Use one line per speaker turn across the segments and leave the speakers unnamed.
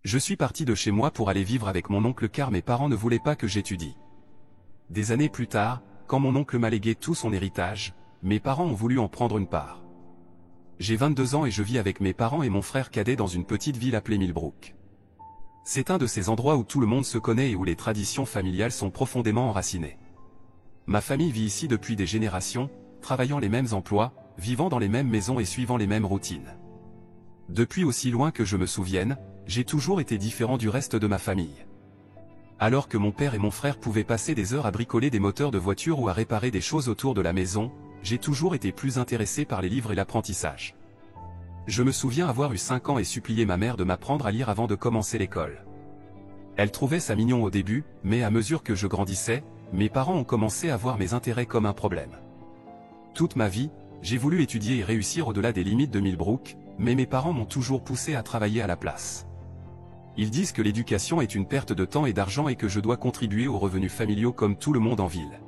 Je suis parti de chez moi pour aller vivre avec mon oncle car mes parents ne voulaient pas que j'étudie. Des années plus tard, quand mon oncle m'a légué tout son héritage, mes parents ont voulu en prendre une part. J'ai 22 ans et je vis avec mes parents et mon frère cadet dans une petite ville appelée Millbrook. C'est un de ces endroits où tout le monde se connaît et où les traditions familiales sont profondément enracinées. Ma famille vit ici depuis des générations, travaillant les mêmes emplois, vivant dans les mêmes maisons et suivant les mêmes routines. Depuis aussi loin que je me souvienne, j'ai toujours été différent du reste de ma famille. Alors que mon père et mon frère pouvaient passer des heures à bricoler des moteurs de voitures ou à réparer des choses autour de la maison, j'ai toujours été plus intéressé par les livres et l'apprentissage. Je me souviens avoir eu 5 ans et supplié ma mère de m'apprendre à lire avant de commencer l'école. Elle trouvait ça mignon au début, mais à mesure que je grandissais, mes parents ont commencé à voir mes intérêts comme un problème. Toute ma vie, j'ai voulu étudier et réussir au-delà des limites de Millbrook, mais mes parents m'ont toujours poussé à travailler à la place. Ils disent que l'éducation est une perte de temps et d'argent et que je dois contribuer aux revenus familiaux comme tout le monde en ville.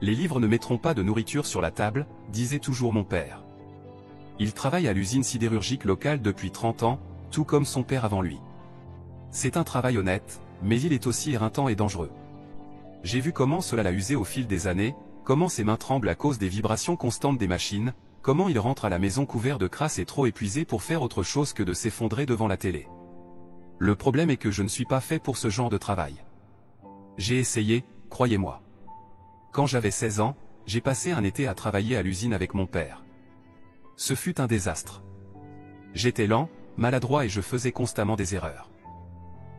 Les livres ne mettront pas de nourriture sur la table, disait toujours mon père. Il travaille à l'usine sidérurgique locale depuis 30 ans, tout comme son père avant lui. C'est un travail honnête, mais il est aussi éreintant et dangereux. J'ai vu comment cela l'a usé au fil des années, comment ses mains tremblent à cause des vibrations constantes des machines, comment il rentre à la maison couvert de crasse et trop épuisé pour faire autre chose que de s'effondrer devant la télé. Le problème est que je ne suis pas fait pour ce genre de travail. J'ai essayé, croyez-moi. Quand j'avais 16 ans, j'ai passé un été à travailler à l'usine avec mon père. Ce fut un désastre. J'étais lent, maladroit et je faisais constamment des erreurs.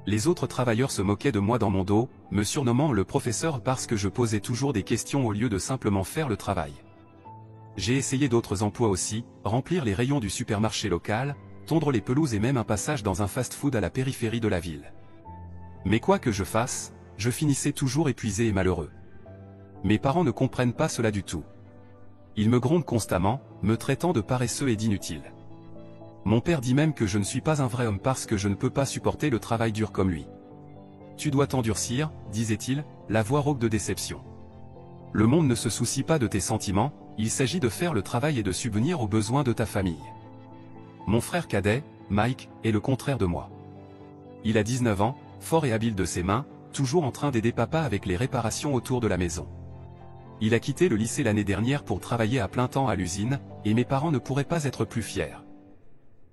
Les autres travailleurs se moquaient de moi dans mon dos, me surnommant le professeur parce que je posais toujours des questions au lieu de simplement faire le travail. J'ai essayé d'autres emplois aussi, remplir les rayons du supermarché local, tondre les pelouses et même un passage dans un fast-food à la périphérie de la ville. Mais quoi que je fasse, je finissais toujours épuisé et malheureux. Mes parents ne comprennent pas cela du tout. Ils me grondent constamment, me traitant de paresseux et d'inutile. Mon père dit même que je ne suis pas un vrai homme parce que je ne peux pas supporter le travail dur comme lui. Tu dois t'endurcir, disait-il, la voix rauque de déception. Le monde ne se soucie pas de tes sentiments, il s'agit de faire le travail et de subvenir aux besoins de ta famille. Mon frère cadet, Mike, est le contraire de moi. Il a 19 ans, fort et habile de ses mains, toujours en train d'aider papa avec les réparations autour de la maison. Il a quitté le lycée l'année dernière pour travailler à plein temps à l'usine, et mes parents ne pourraient pas être plus fiers.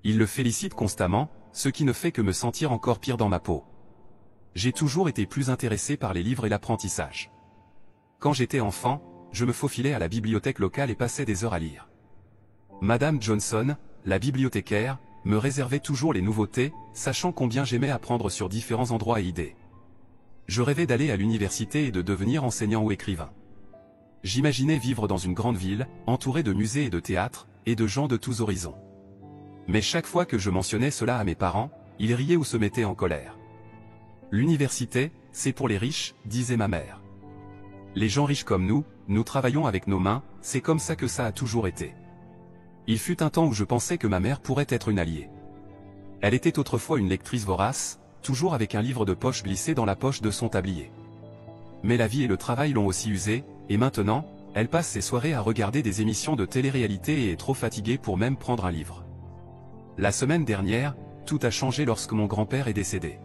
Il le félicite constamment, ce qui ne fait que me sentir encore pire dans ma peau. J'ai toujours été plus intéressé par les livres et l'apprentissage. Quand j'étais enfant, je me faufilais à la bibliothèque locale et passais des heures à lire. Madame Johnson, la bibliothécaire, me réservait toujours les nouveautés, sachant combien j'aimais apprendre sur différents endroits et idées. Je rêvais d'aller à l'université et de devenir enseignant ou écrivain. J'imaginais vivre dans une grande ville, entouré de musées et de théâtres, et de gens de tous horizons. Mais chaque fois que je mentionnais cela à mes parents, ils riaient ou se mettaient en colère. L'université, c'est pour les riches, disait ma mère. Les gens riches comme nous travaillons avec nos mains, c'est comme ça que ça a toujours été. Il fut un temps où je pensais que ma mère pourrait être une alliée. Elle était autrefois une lectrice vorace, toujours avec un livre de poche glissé dans la poche de son tablier. Mais la vie et le travail l'ont aussi usée, et maintenant, elle passe ses soirées à regarder des émissions de télé-réalité et est trop fatiguée pour même prendre un livre. La semaine dernière, tout a changé lorsque mon grand-père est décédé.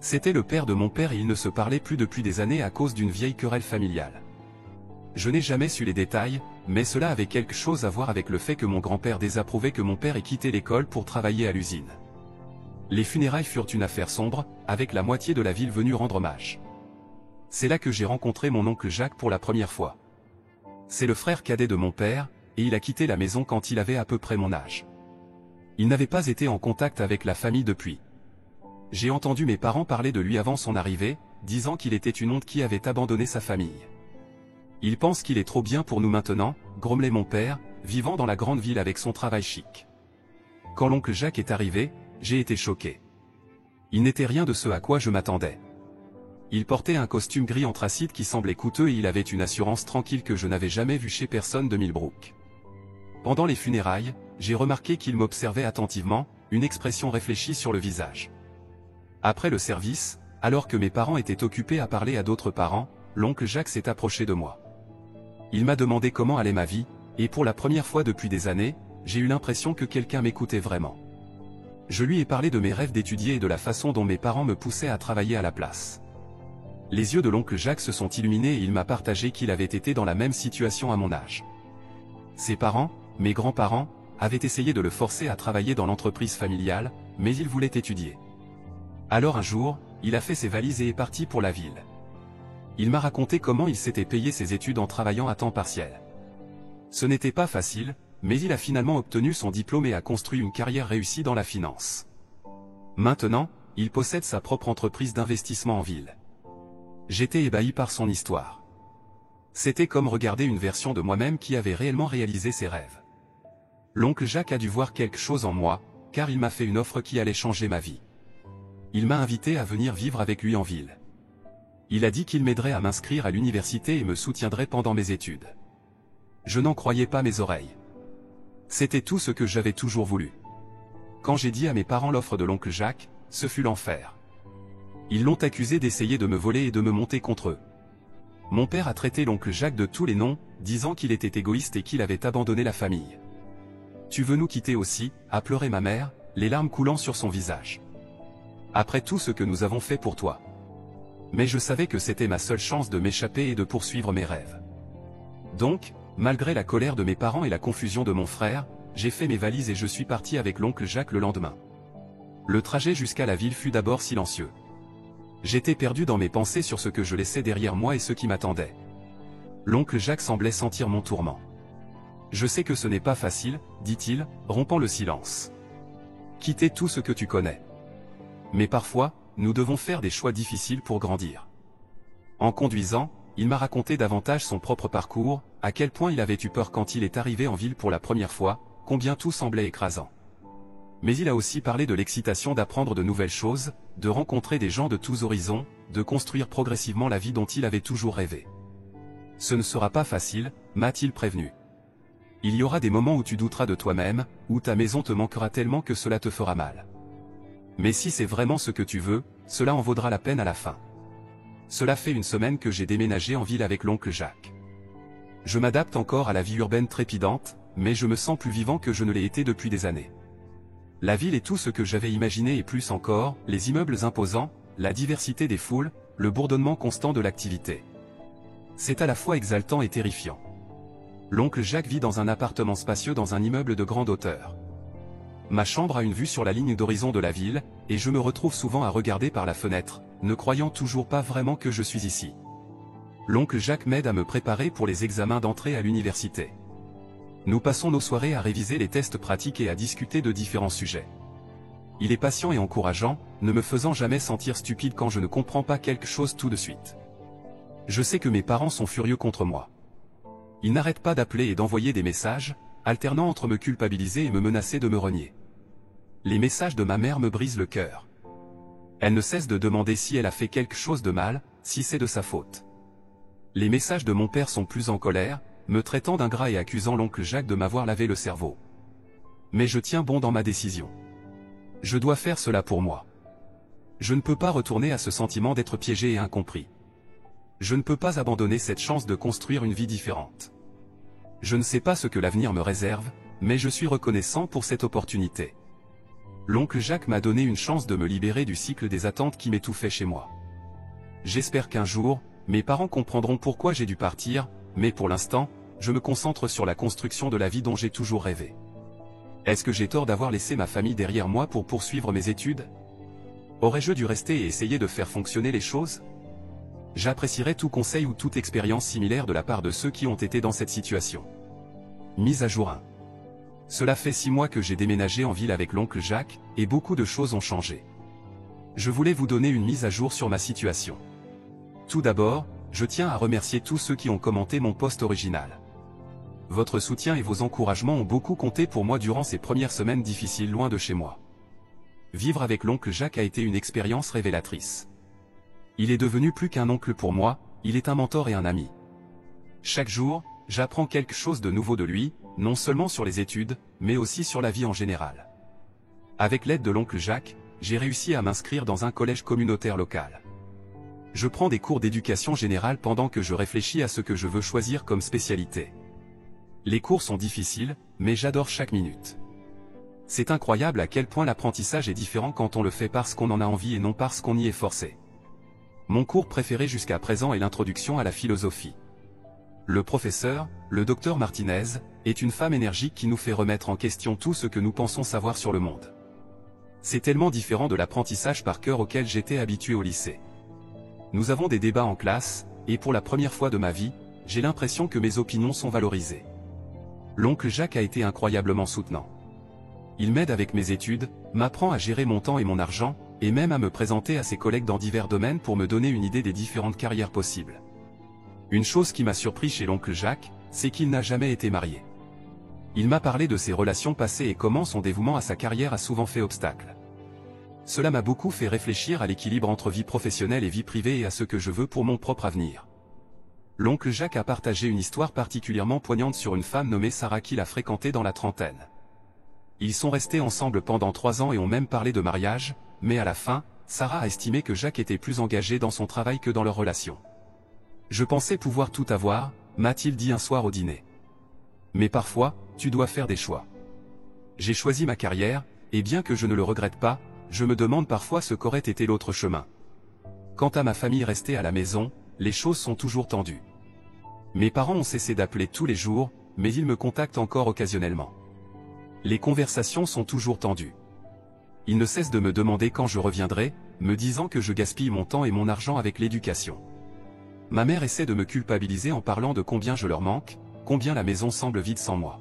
C'était le père de mon père et ils ne se parlaient plus depuis des années à cause d'une vieille querelle familiale. Je n'ai jamais su les détails, mais cela avait quelque chose à voir avec le fait que mon grand-père désapprouvait que mon père ait quitté l'école pour travailler à l'usine. Les funérailles furent une affaire sombre, avec la moitié de la ville venue rendre hommage. C'est là que j'ai rencontré mon oncle Jacques pour la première fois. C'est le frère cadet de mon père, et il a quitté la maison quand il avait à peu près mon âge. Il n'avait pas été en contact avec la famille depuis. J'ai entendu mes parents parler de lui avant son arrivée, disant qu'il était une honte qui avait abandonné sa famille. Il pense qu'il est trop bien pour nous maintenant, grommelait mon père, vivant dans la grande ville avec son travail chic. Quand l'oncle Jacques est arrivé, j'ai été choqué. Il n'était rien de ce à quoi je m'attendais. Il portait un costume gris anthracite qui semblait coûteux et il avait une assurance tranquille que je n'avais jamais vue chez personne de Millbrook. Pendant les funérailles, j'ai remarqué qu'il m'observait attentivement, une expression réfléchie sur le visage. Après le service, alors que mes parents étaient occupés à parler à d'autres parents, l'oncle Jacques s'est approché de moi. Il m'a demandé comment allait ma vie, et pour la première fois depuis des années, j'ai eu l'impression que quelqu'un m'écoutait vraiment. Je lui ai parlé de mes rêves d'étudier et de la façon dont mes parents me poussaient à travailler à la place. Les yeux de l'oncle Jacques se sont illuminés et il m'a partagé qu'il avait été dans la même situation à mon âge. Ses parents, mes grands-parents, avaient essayé de le forcer à travailler dans l'entreprise familiale, mais il voulait étudier. Alors un jour, il a fait ses valises et est parti pour la ville. Il m'a raconté comment il s'était payé ses études en travaillant à temps partiel. Ce n'était pas facile, mais il a finalement obtenu son diplôme et a construit une carrière réussie dans la finance. Maintenant, il possède sa propre entreprise d'investissement en ville. J'étais ébahi par son histoire. C'était comme regarder une version de moi-même qui avait réellement réalisé ses rêves. L'oncle Jacques a dû voir quelque chose en moi, car il m'a fait une offre qui allait changer ma vie. Il m'a invité à venir vivre avec lui en ville. Il a dit qu'il m'aiderait à m'inscrire à l'université et me soutiendrait pendant mes études. Je n'en croyais pas mes oreilles. C'était tout ce que j'avais toujours voulu. Quand j'ai dit à mes parents l'offre de l'oncle Jacques, ce fut l'enfer. Ils l'ont accusé d'essayer de me voler et de me monter contre eux. Mon père a traité l'oncle Jacques de tous les noms, disant qu'il était égoïste et qu'il avait abandonné la famille. « Tu veux nous quitter aussi ?» a pleuré ma mère, les larmes coulant sur son visage. « Après tout ce que nous avons fait pour toi. » Mais je savais que c'était ma seule chance de m'échapper et de poursuivre mes rêves. Donc, malgré la colère de mes parents et la confusion de mon frère, j'ai fait mes valises et je suis parti avec l'oncle Jacques le lendemain. Le trajet jusqu'à la ville fut d'abord silencieux. J'étais perdu dans mes pensées sur ce que je laissais derrière moi et ce qui m'attendait. L'oncle Jacques semblait sentir mon tourment. « Je sais que ce n'est pas facile, dit-il, rompant le silence. Quitter tout ce que tu connais. Mais parfois, nous devons faire des choix difficiles pour grandir. » En conduisant, il m'a raconté davantage son propre parcours, à quel point il avait eu peur quand il est arrivé en ville pour la première fois, combien tout semblait écrasant. Mais il a aussi parlé de l'excitation d'apprendre de nouvelles choses, de rencontrer des gens de tous horizons, de construire progressivement la vie dont il avait toujours rêvé. « Ce ne sera pas facile, m'a-t-il prévenu. Il y aura des moments où tu douteras de toi-même, où ta maison te manquera tellement que cela te fera mal. Mais si c'est vraiment ce que tu veux, cela en vaudra la peine à la fin. » Cela fait une semaine que j'ai déménagé en ville avec l'oncle Jacques. Je m'adapte encore à la vie urbaine trépidante, mais je me sens plus vivant que je ne l'ai été depuis des années. La ville est tout ce que j'avais imaginé et plus encore, les immeubles imposants, la diversité des foules, le bourdonnement constant de l'activité. C'est à la fois exaltant et terrifiant. L'oncle Jacques vit dans un appartement spacieux dans un immeuble de grande hauteur. Ma chambre a une vue sur la ligne d'horizon de la ville, et je me retrouve souvent à regarder par la fenêtre, ne croyant toujours pas vraiment que je suis ici. L'oncle Jacques m'aide à me préparer pour les examens d'entrée à l'université. Nous passons nos soirées à réviser les tests pratiques et à discuter de différents sujets. Il est patient et encourageant, ne me faisant jamais sentir stupide quand je ne comprends pas quelque chose tout de suite. Je sais que mes parents sont furieux contre moi. Ils n'arrêtent pas d'appeler et d'envoyer des messages, alternant entre me culpabiliser et me menacer de me renier. Les messages de ma mère me brisent le cœur. Elle ne cesse de demander si elle a fait quelque chose de mal, si c'est de sa faute. Les messages de mon père sont plus en colère, me traitant d'ingrat et accusant l'oncle Jacques de m'avoir lavé le cerveau. Mais je tiens bon dans ma décision. Je dois faire cela pour moi. Je ne peux pas retourner à ce sentiment d'être piégé et incompris. Je ne peux pas abandonner cette chance de construire une vie différente. Je ne sais pas ce que l'avenir me réserve, mais je suis reconnaissant pour cette opportunité. L'oncle Jacques m'a donné une chance de me libérer du cycle des attentes qui m'étouffait chez moi. J'espère qu'un jour, mes parents comprendront pourquoi j'ai dû partir, mais pour l'instant, je me concentre sur la construction de la vie dont j'ai toujours rêvé. Est-ce que j'ai tort d'avoir laissé ma famille derrière moi pour poursuivre mes études? Aurais-je dû rester et essayer de faire fonctionner les choses? J'apprécierais tout conseil ou toute expérience similaire de la part de ceux qui ont été dans cette situation. Mise à jour 1. Cela fait 6 mois que j'ai déménagé en ville avec l'oncle Jacques, et beaucoup de choses ont changé. Je voulais vous donner une mise à jour sur ma situation. Tout d'abord, je tiens à remercier tous ceux qui ont commenté mon post original. Votre soutien et vos encouragements ont beaucoup compté pour moi durant ces premières semaines difficiles loin de chez moi. Vivre avec l'oncle Jacques a été une expérience révélatrice. Il est devenu plus qu'un oncle pour moi, il est un mentor et un ami. Chaque jour, j'apprends quelque chose de nouveau de lui, non seulement sur les études, mais aussi sur la vie en général. Avec l'aide de l'oncle Jacques, j'ai réussi à m'inscrire dans un collège communautaire local. Je prends des cours d'éducation générale pendant que je réfléchis à ce que je veux choisir comme spécialité. Les cours sont difficiles, mais j'adore chaque minute. C'est incroyable à quel point l'apprentissage est différent quand on le fait parce qu'on en a envie et non parce qu'on y est forcé. Mon cours préféré jusqu'à présent est l'introduction à la philosophie. Le professeur, le docteur Martinez, est une femme énergique qui nous fait remettre en question tout ce que nous pensons savoir sur le monde. C'est tellement différent de l'apprentissage par cœur auquel j'étais habitué au lycée. Nous avons des débats en classe, et pour la première fois de ma vie, j'ai l'impression que mes opinions sont valorisées. L'oncle Jacques a été incroyablement soutenant. Il m'aide avec mes études, m'apprend à gérer mon temps et mon argent, et même à me présenter à ses collègues dans divers domaines pour me donner une idée des différentes carrières possibles. Une chose qui m'a surpris chez l'oncle Jacques, c'est qu'il n'a jamais été marié. Il m'a parlé de ses relations passées et comment son dévouement à sa carrière a souvent fait obstacle. Cela m'a beaucoup fait réfléchir à l'équilibre entre vie professionnelle et vie privée et à ce que je veux pour mon propre avenir. L'oncle Jacques a partagé une histoire particulièrement poignante sur une femme nommée Sarah qu'il a fréquentée dans la trentaine. Ils sont restés ensemble pendant 3 ans et ont même parlé de mariage, mais à la fin, Sarah a estimé que Jacques était plus engagé dans son travail que dans leur relation. « Je pensais pouvoir tout avoir », m'a-t-il dit un soir au dîner. Mais parfois, tu dois faire des choix. J'ai choisi ma carrière, et bien que je ne le regrette pas, je me demande parfois ce qu'aurait été l'autre chemin. Quant à ma famille restée à la maison, les choses sont toujours tendues. Mes parents ont cessé d'appeler tous les jours, mais ils me contactent encore occasionnellement. Les conversations sont toujours tendues. Ils ne cessent de me demander quand je reviendrai, me disant que je gaspille mon temps et mon argent avec l'éducation. Ma mère essaie de me culpabiliser en parlant de combien je leur manque, combien la maison semble vide sans moi.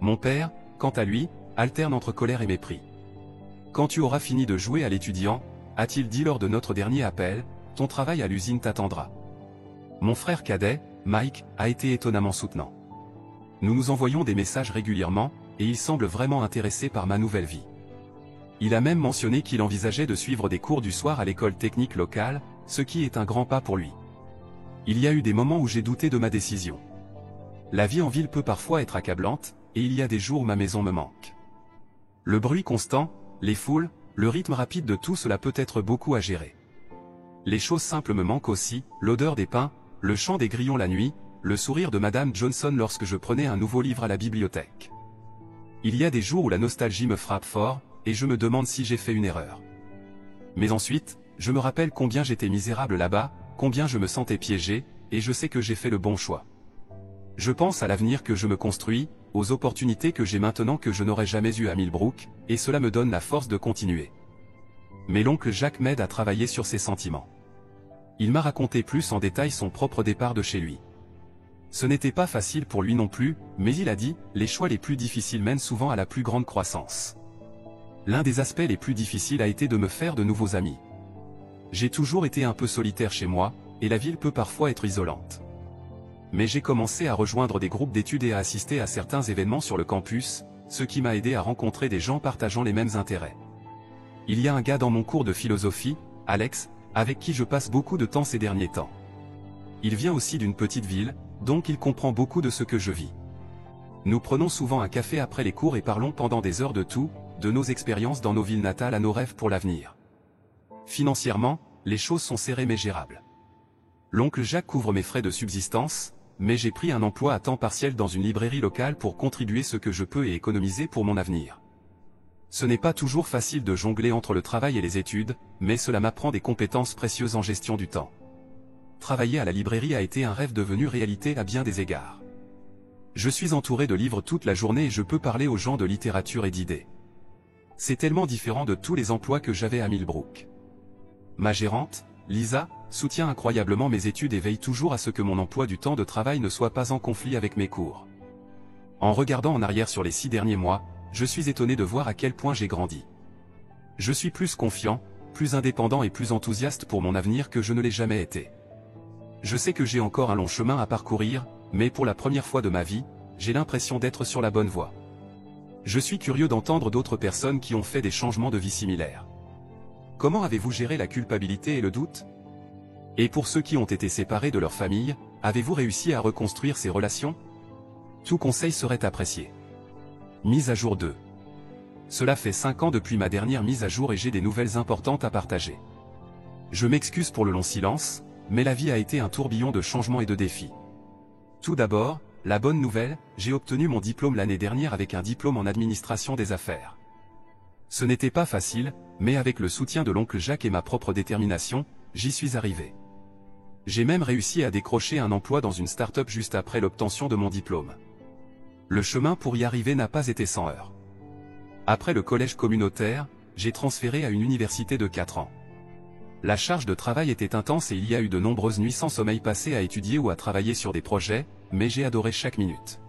Mon père, quant à lui, alterne entre colère et mépris. « Quand tu auras fini de jouer à l'étudiant, a-t-il dit lors de notre dernier appel, ton travail à l'usine t'attendra. » Mon frère cadet, Mike, a été étonnamment soutenant. Nous nous envoyons des messages régulièrement, et il semble vraiment intéressé par ma nouvelle vie. Il a même mentionné qu'il envisageait de suivre des cours du soir à l'école technique locale, ce qui est un grand pas pour lui. Il y a eu des moments où j'ai douté de ma décision. La vie en ville peut parfois être accablante, et il y a des jours où ma maison me manque. Le bruit constant, les foules, le rythme rapide de tout cela peut être beaucoup à gérer. Les choses simples me manquent aussi, l'odeur des pains, le chant des grillons la nuit, le sourire de Madame Johnson lorsque je prenais un nouveau livre à la bibliothèque. Il y a des jours où la nostalgie me frappe fort, et je me demande si j'ai fait une erreur. Mais ensuite, je me rappelle combien j'étais misérable là-bas, combien je me sentais piégé, et je sais que j'ai fait le bon choix. Je pense à l'avenir que je me construis, aux opportunités que j'ai maintenant que je n'aurais jamais eues à Millbrook, et cela me donne la force de continuer. Mais l'oncle Jacques m'aide à travailler sur ses sentiments. Il m'a raconté plus en détail son propre départ de chez lui. Ce n'était pas facile pour lui non plus, mais il a dit, les choix les plus difficiles mènent souvent à la plus grande croissance. L'un des aspects les plus difficiles a été de me faire de nouveaux amis. J'ai toujours été un peu solitaire chez moi, et la ville peut parfois être isolante. Mais j'ai commencé à rejoindre des groupes d'études et à assister à certains événements sur le campus, ce qui m'a aidé à rencontrer des gens partageant les mêmes intérêts. Il y a un gars dans mon cours de philosophie, Alex, avec qui je passe beaucoup de temps ces derniers temps. Il vient aussi d'une petite ville, donc il comprend beaucoup de ce que je vis. Nous prenons souvent un café après les cours et parlons pendant des heures de tout, de nos expériences dans nos villes natales à nos rêves pour l'avenir. Financièrement, les choses sont serrées mais gérables. L'oncle Jacques couvre mes frais de subsistance, mais j'ai pris un emploi à temps partiel dans une librairie locale pour contribuer ce que je peux et économiser pour mon avenir. Ce n'est pas toujours facile de jongler entre le travail et les études, mais cela m'apprend des compétences précieuses en gestion du temps. Travailler à la librairie a été un rêve devenu réalité à bien des égards. Je suis entouré de livres toute la journée et je peux parler aux gens de littérature et d'idées. C'est tellement différent de tous les emplois que j'avais à Millbrook. Ma gérante, Lisa, soutient incroyablement mes études et veille toujours à ce que mon emploi du temps de travail ne soit pas en conflit avec mes cours. En regardant en arrière sur les 6 derniers mois, je suis étonné de voir à quel point j'ai grandi. Je suis plus confiant, plus indépendant et plus enthousiaste pour mon avenir que je ne l'ai jamais été. Je sais que j'ai encore un long chemin à parcourir, mais pour la première fois de ma vie, j'ai l'impression d'être sur la bonne voie. Je suis curieux d'entendre d'autres personnes qui ont fait des changements de vie similaires. Comment avez-vous géré la culpabilité et le doute? Et pour ceux qui ont été séparés de leur famille, avez-vous réussi à reconstruire ces relations? Tout conseil serait apprécié. Mise à jour 2. Cela fait 5 ans depuis ma dernière mise à jour et j'ai des nouvelles importantes à partager. Je m'excuse pour le long silence, mais la vie a été un tourbillon de changements et de défis. Tout d'abord, la bonne nouvelle, j'ai obtenu mon diplôme l'année dernière avec un diplôme en administration des affaires. Ce n'était pas facile, mais avec le soutien de l'oncle Jacques et ma propre détermination, j'y suis arrivé. J'ai même réussi à décrocher un emploi dans une start-up juste après l'obtention de mon diplôme. Le chemin pour y arriver n'a pas été sans heurts. Après le collège communautaire, j'ai transféré à une université de 4 ans. La charge de travail était intense et il y a eu de nombreuses nuits sans sommeil passées à étudier ou à travailler sur des projets, mais j'ai adoré chaque minute.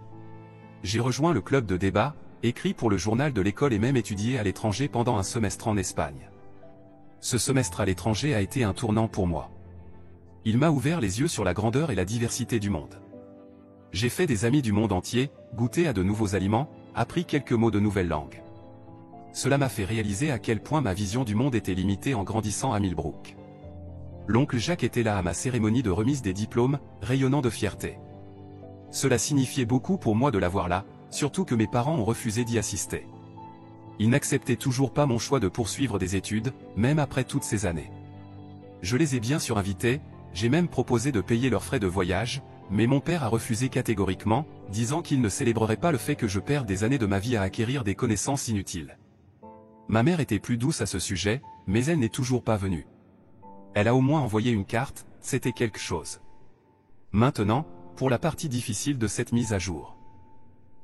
J'ai rejoint le club de débat, écrit pour le journal de l'école et même étudié à l'étranger pendant un semestre en Espagne. Ce semestre à l'étranger a été un tournant pour moi. Il m'a ouvert les yeux sur la grandeur et la diversité du monde. J'ai fait des amis du monde entier, goûté à de nouveaux aliments, appris quelques mots de nouvelles langues. Cela m'a fait réaliser à quel point ma vision du monde était limitée en grandissant à Millbrook. L'oncle Jacques était là à ma cérémonie de remise des diplômes, rayonnant de fierté. Cela signifiait beaucoup pour moi de l'avoir là, surtout que mes parents ont refusé d'y assister. Ils n'acceptaient toujours pas mon choix de poursuivre des études, même après toutes ces années. Je les ai bien sûr invités, j'ai même proposé de payer leurs frais de voyage, mais mon père a refusé catégoriquement, disant qu'il ne célébrerait pas le fait que je perde des années de ma vie à acquérir des connaissances inutiles. Ma mère était plus douce à ce sujet, mais elle n'est toujours pas venue. Elle a au moins envoyé une carte, c'était quelque chose. Maintenant, pour la partie difficile de cette mise à jour.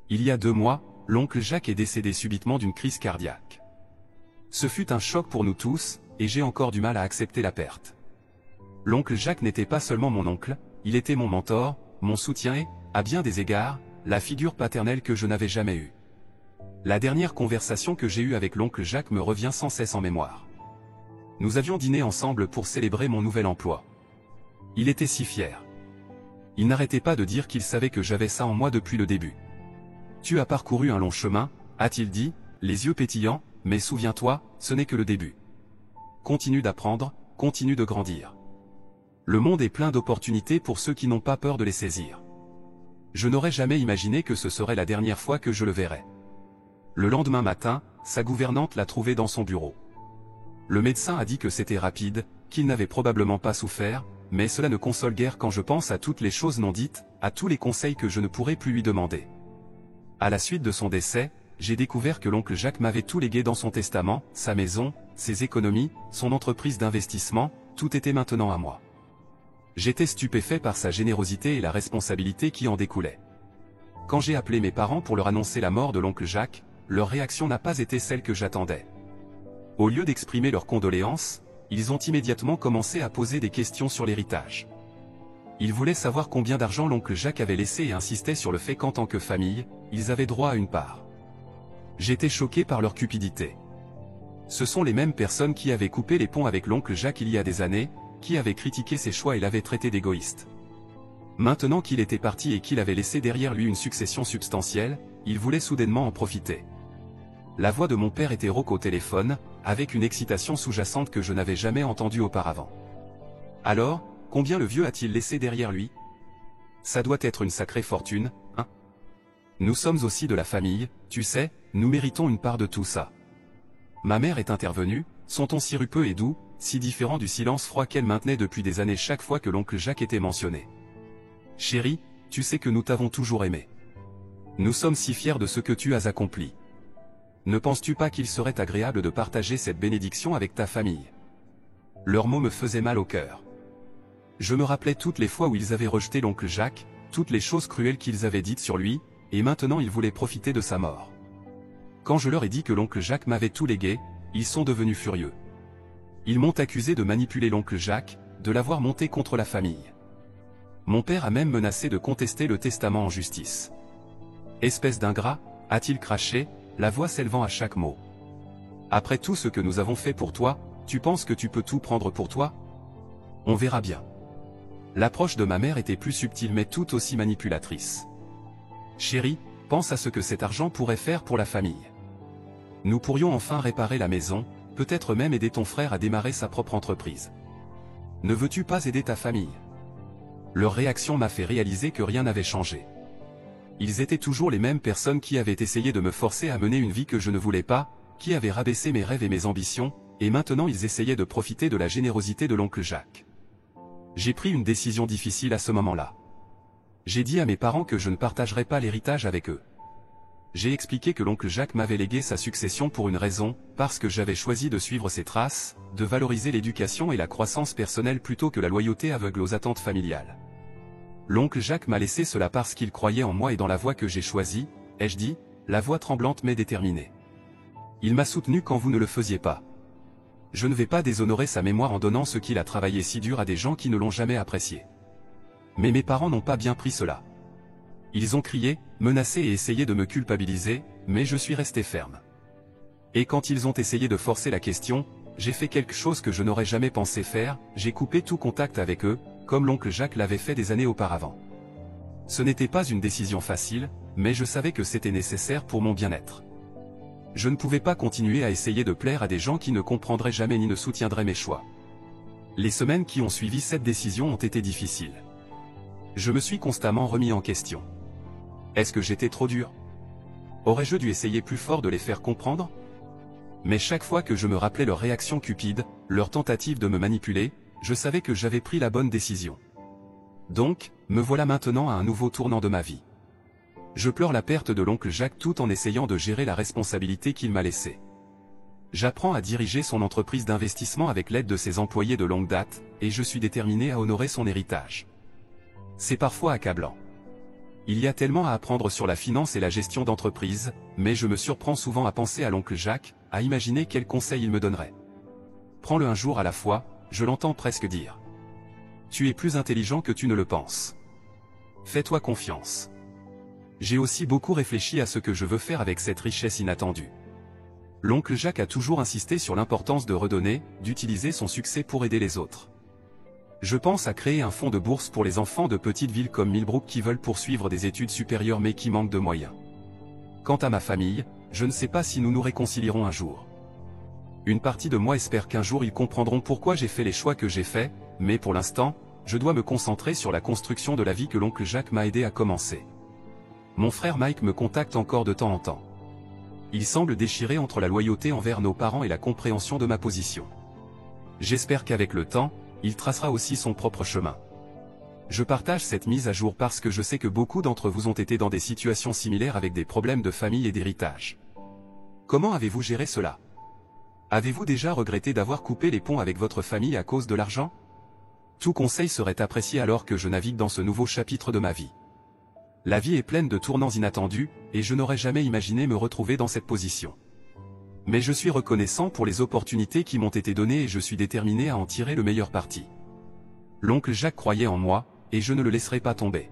Il y a 2 mois, l'oncle Jacques est décédé subitement d'une crise cardiaque. Ce fut un choc pour nous tous, et j'ai encore du mal à accepter la perte. L'oncle Jacques n'était pas seulement mon oncle, il était mon mentor, mon soutien et, à bien des égards, la figure paternelle que je n'avais jamais eue. La dernière conversation que j'ai eue avec l'oncle Jacques me revient sans cesse en mémoire. Nous avions dîné ensemble pour célébrer mon nouvel emploi. Il était si fier. Il n'arrêtait pas de dire qu'il savait que j'avais ça en moi depuis le début. « Tu as parcouru un long chemin », a-t-il dit, les yeux pétillants, mais souviens-toi, ce n'est que le début. Continue d'apprendre, continue de grandir. Le monde est plein d'opportunités pour ceux qui n'ont pas peur de les saisir. Je n'aurais jamais imaginé que ce serait la dernière fois que je le verrais. Le lendemain matin, sa gouvernante l'a trouvé dans son bureau. Le médecin a dit que c'était rapide, qu'il n'avait probablement pas souffert, mais cela ne console guère quand je pense à toutes les choses non dites, à tous les conseils que je ne pourrais plus lui demander. À la suite de son décès, j'ai découvert que l'oncle Jacques m'avait tout légué dans son testament, sa maison, ses économies, son entreprise d'investissement, tout était maintenant à moi. J'étais stupéfait par sa générosité et la responsabilité qui en découlait. Quand j'ai appelé mes parents pour leur annoncer la mort de l'oncle Jacques, leur réaction n'a pas été celle que j'attendais. Au lieu d'exprimer leurs condoléances, ils ont immédiatement commencé à poser des questions sur l'héritage. Ils voulaient savoir combien d'argent l'oncle Jacques avait laissé et insistaient sur le fait qu'en tant que famille, ils avaient droit à une part. J'étais choqué par leur cupidité. Ce sont les mêmes personnes qui avaient coupé les ponts avec l'oncle Jacques il y a des années, qui avaient critiqué ses choix et l'avaient traité d'égoïste. Maintenant qu'il était parti et qu'il avait laissé derrière lui une succession substantielle, ils voulaient soudainement en profiter. La voix de mon père était rauque au téléphone, avec une excitation sous-jacente que je n'avais jamais entendue auparavant. Alors, combien le vieux a-t-il laissé derrière lui? Ça doit être une sacrée fortune, hein? Nous sommes aussi de la famille, tu sais, nous méritons une part de tout ça. Ma mère est intervenue, son ton si rupeux et doux, si différent du silence froid qu'elle maintenait depuis des années chaque fois que l'oncle Jacques était mentionné. Chérie, tu sais que nous t'avons toujours aimé. Nous sommes si fiers de ce que tu as accompli. Ne penses-tu pas qu'il serait agréable de partager cette bénédiction avec ta famille? Leurs mots me faisaient mal au cœur. Je me rappelais toutes les fois où ils avaient rejeté l'oncle Jacques, toutes les choses cruelles qu'ils avaient dites sur lui, et maintenant ils voulaient profiter de sa mort. Quand je leur ai dit que l'oncle Jacques m'avait tout légué, ils sont devenus furieux. Ils m'ont accusé de manipuler l'oncle Jacques, de l'avoir monté contre la famille. Mon père a même menacé de contester le testament en justice. Espèce d'ingrat, a-t-il craché, la voix s'élevant à chaque mot. Après tout ce que nous avons fait pour toi, tu penses que tu peux tout prendre pour toi? On verra bien. L'approche de ma mère était plus subtile mais tout aussi manipulatrice. Chérie, pense à ce que cet argent pourrait faire pour la famille. Nous pourrions enfin réparer la maison, peut-être même aider ton frère à démarrer sa propre entreprise. Ne veux-tu pas aider ta famille? Leur réaction m'a fait réaliser que rien n'avait changé. Ils étaient toujours les mêmes personnes qui avaient essayé de me forcer à mener une vie que je ne voulais pas, qui avaient rabaissé mes rêves et mes ambitions, et maintenant ils essayaient de profiter de la générosité de l'oncle Jacques. J'ai pris une décision difficile à ce moment-là. J'ai dit à mes parents que je ne partagerais pas l'héritage avec eux. J'ai expliqué que l'oncle Jacques m'avait légué sa succession pour une raison, parce que j'avais choisi de suivre ses traces, de valoriser l'éducation et la croissance personnelle plutôt que la loyauté aveugle aux attentes familiales. L'oncle Jacques m'a laissé cela parce qu'il croyait en moi et dans la voie que j'ai choisie, ai-je dit, la voix tremblante mais déterminée. Il m'a soutenu quand vous ne le faisiez pas. Je ne vais pas déshonorer sa mémoire en donnant ce qu'il a travaillé si dur à des gens qui ne l'ont jamais apprécié. Mais mes parents n'ont pas bien pris cela. Ils ont crié, menacé et essayé de me culpabiliser, mais je suis resté ferme. Et quand ils ont essayé de forcer la question, j'ai fait quelque chose que je n'aurais jamais pensé faire, j'ai coupé tout contact avec eux, comme l'oncle Jacques l'avait fait des années auparavant. Ce n'était pas une décision facile, mais je savais que c'était nécessaire pour mon bien-être. Je ne pouvais pas continuer à essayer de plaire à des gens qui ne comprendraient jamais ni ne soutiendraient mes choix. Les semaines qui ont suivi cette décision ont été difficiles. Je me suis constamment remis en question. Est-ce que j'étais trop dur? Aurais-je dû essayer plus fort de les faire comprendre? Mais chaque fois que je me rappelais leur réaction cupide, leur tentative de me manipuler, je savais que j'avais pris la bonne décision. Donc, me voilà maintenant à un nouveau tournant de ma vie. Je pleure la perte de l'oncle Jacques tout en essayant de gérer la responsabilité qu'il m'a laissée. J'apprends à diriger son entreprise d'investissement avec l'aide de ses employés de longue date, et je suis déterminé à honorer son héritage. C'est parfois accablant. Il y a tellement à apprendre sur la finance et la gestion d'entreprise, mais je me surprends souvent à penser à l'oncle Jacques, à imaginer quels conseils il me donnerait. Prends-le un jour à la fois, je l'entends presque dire. Tu es plus intelligent que tu ne le penses. Fais-toi confiance. J'ai aussi beaucoup réfléchi à ce que je veux faire avec cette richesse inattendue. L'oncle Jacques a toujours insisté sur l'importance de redonner, d'utiliser son succès pour aider les autres. Je pense à créer un fonds de bourse pour les enfants de petites villes comme Millbrook qui veulent poursuivre des études supérieures mais qui manquent de moyens. Quant à ma famille, je ne sais pas si nous nous réconcilierons un jour. Une partie de moi espère qu'un jour ils comprendront pourquoi j'ai fait les choix que j'ai faits, mais pour l'instant, je dois me concentrer sur la construction de la vie que l'oncle Jacques m'a aidé à commencer. Mon frère Mike me contacte encore de temps en temps. Il semble déchiré entre la loyauté envers nos parents et la compréhension de ma position. J'espère qu'avec le temps, il tracera aussi son propre chemin. Je partage cette mise à jour parce que je sais que beaucoup d'entre vous ont été dans des situations similaires avec des problèmes de famille et d'héritage. Comment avez-vous géré cela? Avez-vous déjà regretté d'avoir coupé les ponts avec votre famille à cause de l'argent? Tout conseil serait apprécié alors que je navigue dans ce nouveau chapitre de ma vie. La vie est pleine de tournants inattendus, et je n'aurais jamais imaginé me retrouver dans cette position. Mais je suis reconnaissant pour les opportunités qui m'ont été données et je suis déterminé à en tirer le meilleur parti. L'oncle Jacques croyait en moi, et je ne le laisserai pas tomber.